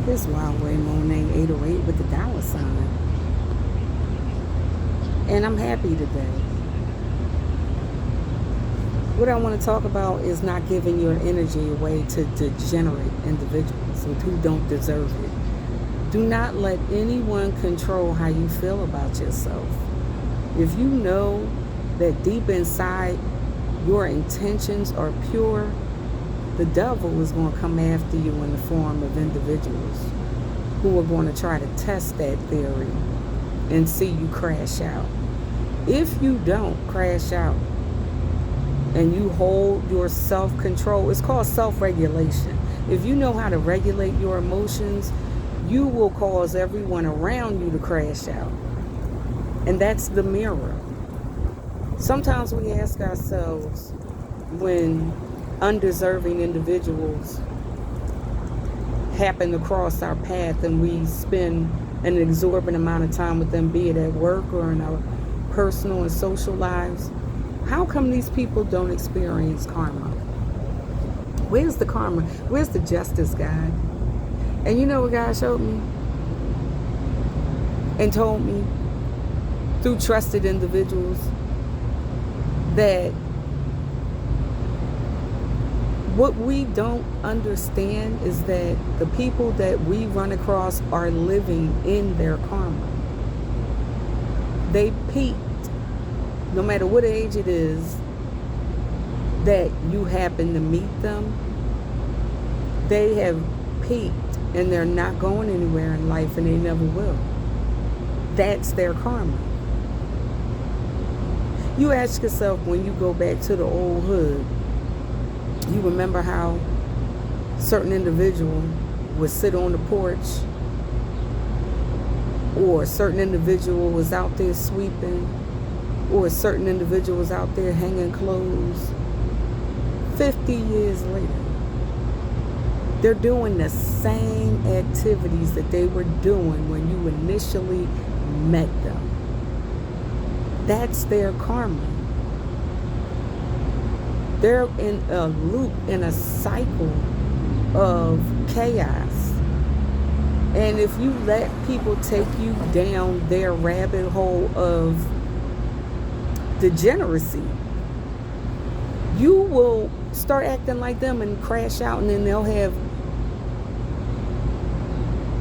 Here's Huawei Monet 808 with the dollar sign. And I'm happy today. What I want to talk about is not giving your energy away to degenerate individuals who don't deserve it. Do not let anyone control how you feel about yourself. If you know that deep inside your intentions are pure, the devil is going to come after you in the form of individuals who are going to try to test that theory and see you crash out. If you don't crash out and you hold your self-control, it's called self-regulation. If you know how to regulate your emotions, you will cause everyone around you to crash out. And that's the mirror. Sometimes we ask ourselves, when undeserving individuals happen to cross our path and we spend an exorbitant amount of time with them, be it at work or in our personal and social lives, how come these people don't experience karma? Where's the karma? Where's the justice, God? And you know what God showed me and told me through trusted individuals? That what we don't understand is that the people that we run across are living in their karma. They peaked, no matter what age it is that you happen to meet them, they have peaked and they're not going anywhere in life and they never will. That's their karma. You ask yourself, when you go back to the old hood, you remember how certain individual would sit on the porch, or a certain individual was out there sweeping, or a certain individual was out there hanging clothes. 50 years later, they're doing the same activities that they were doing when you initially met them. That's their karma. They're in a loop, in a cycle of chaos. And if you let people take you down their rabbit hole of degeneracy, you will start acting like them and crash out, and then they'll have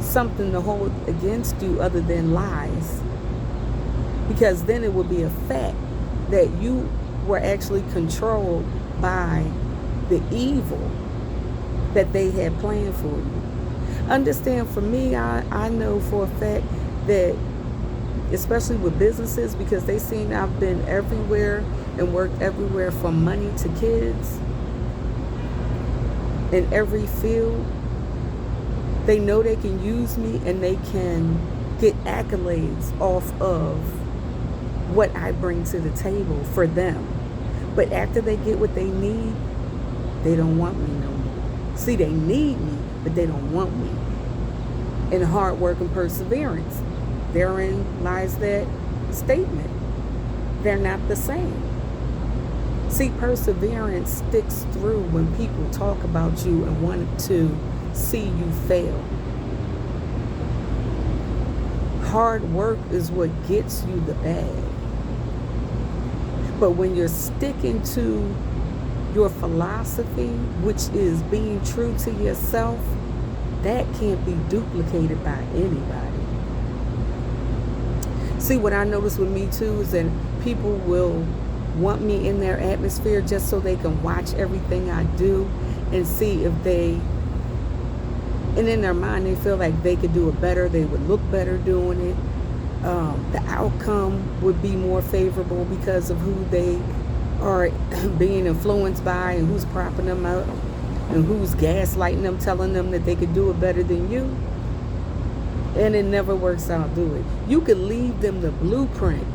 something to hold against you other than lies. Because then it will be a fact that you were actually controlled by the evil that they had planned for you. Understand, for me, I know for a fact that, especially with businesses, because they seen I've been everywhere and worked everywhere from money to kids, in every field, they know they can use me and they can get accolades off of what I bring to the table for them. But after they get what they need, they don't want me no more. See, they need me, but they don't want me. And hard work and perseverance, therein lies that statement. They're not the same. See, perseverance sticks through when people talk about you and want to see you fail. Hard work is what gets you the bag. But when you're sticking to your philosophy, which is being true to yourself, that can't be duplicated by anybody. See, what I notice with me too is that people will want me in their atmosphere just so they can watch everything I do and see if they, and in their mind they feel like they could do it better, they would look better doing it. The outcome would be more favorable because of who they are being influenced by and who's propping them up and who's gaslighting them, telling them that they could do it better than you. And it never works out, do it. You could leave them the blueprint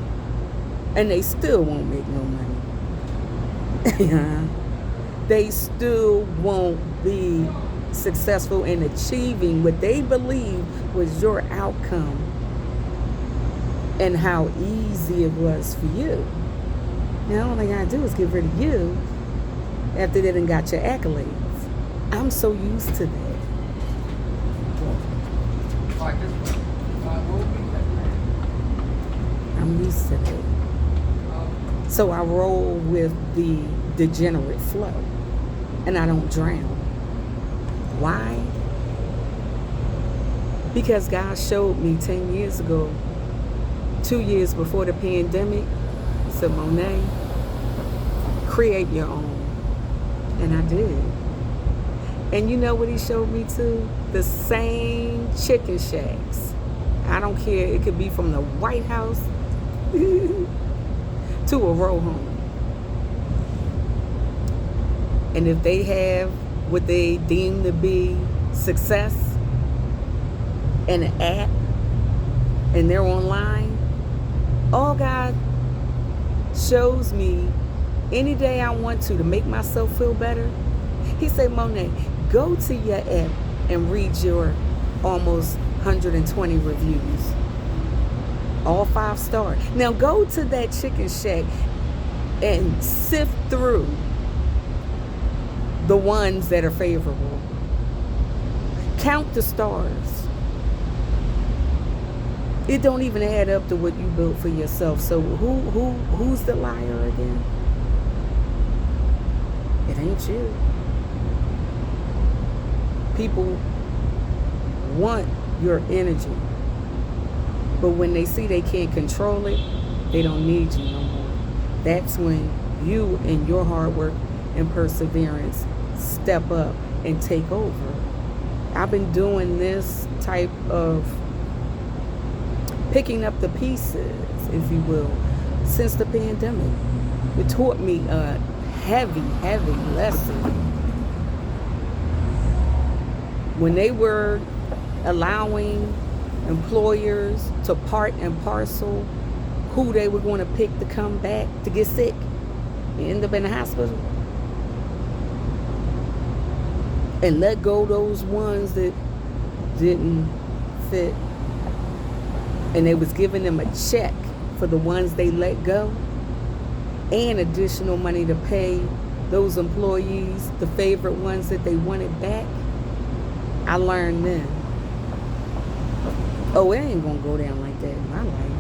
and they still won't make no money. They still won't be successful in achieving what they believe was your outcome and how easy it was for you. Now all they gotta do is get rid of you after they done got your accolades. I'm so used to that. I'm used to that. So I roll with the degenerate flow, and I don't drown. Why? Because God showed me 10 years ago, 2 years before the pandemic, he said, Monet, create your own. And I did. And you know what he showed me too? The same chicken shacks. I don't care. It could be from the White House to a row home. And if they have what they deem to be success and an app and they're online, all God shows me any day I want to make myself feel better, he said, Monet, go to your app and read your almost 120 reviews. All 5 stars. Now go to that chicken shack and sift through the ones that are favorable. Count the stars. It don't even add up to what you built for yourself. So who's the liar again? It ain't you. People want your energy, but when they see they can't control it, they don't need you no more. That's when you and your hard work and perseverance step up and take over. I've been doing this type of picking up the pieces, if you will, since the pandemic. It taught me a heavy lesson. When they were allowing employers to part and parcel who they were going to pick to come back to get sick and end up in the hospital, and let go those ones that didn't fit, and they was giving them a check for the ones they let go and additional money to pay those employees, the favorite ones that they wanted back. I learned then, oh, it ain't gonna go down like that in my life.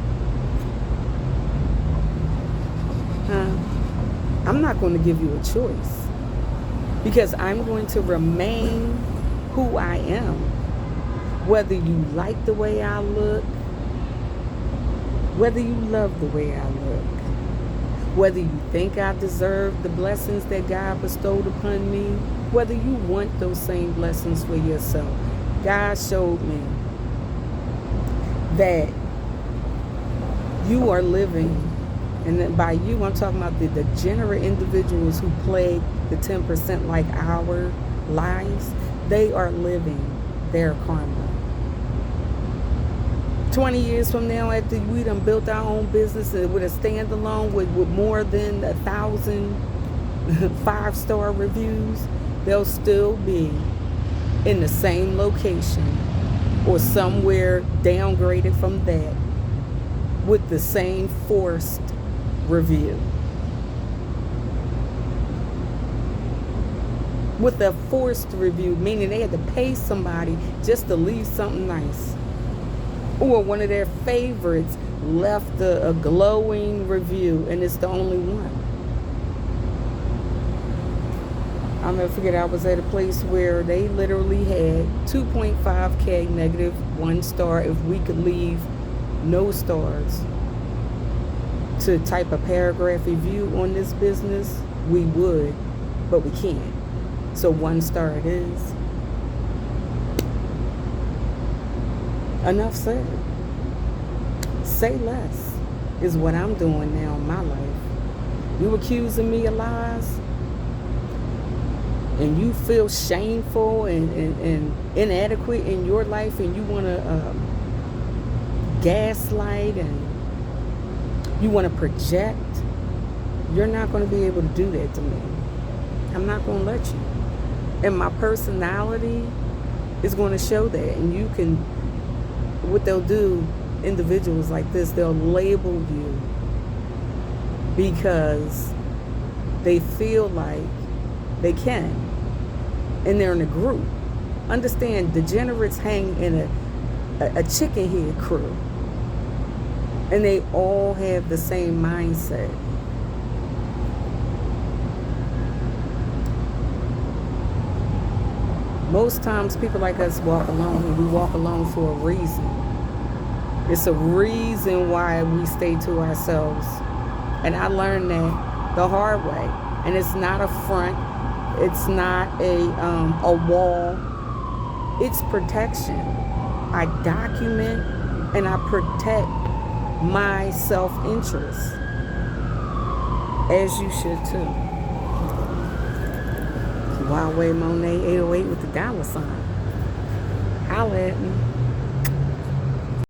I'm not going to give you a choice, because I'm going to remain who I am. Whether you like the way I look, whether you love the way I look, whether you think I deserve the blessings that God bestowed upon me, whether you want those same blessings for yourself. God showed me that you are living, and that by you I'm talking about the degenerate individuals who plague the 10% like our lives. They are living their karma. 20 years from now, after we done built our own business with a standalone with more than 1,000 5-star reviews, they'll still be in the same location or somewhere downgraded from that with the same forced review. With a forced review, meaning they had to pay somebody just to leave something nice. Or one of their favorites left a glowing review, and it's the only one. I'll never forget, I was at a place where they literally had 2.5K negative 1 star. If we could leave no stars to type a paragraph review on this business, we would, but we can't. So 1 star it is. Enough said. Say less is what I'm doing now in my life. You accusing me of lies, and you feel shameful and inadequate in your life, and you want to gaslight and you want to project, you're not going to be able to do that to me. I'm not going to let you. And my personality is going to show that. And you can, what they'll do, individuals like this, they'll label you because they feel like they can, and they're in a group. Understand, degenerates hang in a chicken head crew. And they all have the same mindset. Most times people like us walk alone, and we walk alone for a reason. It's a reason why we stay to ourselves. And I learned that the hard way. And it's not a front. It's not a wall. It's protection. I document and I protect my self-interest, as you should too. Wildway Monet 808 with the $sign. Holla at me.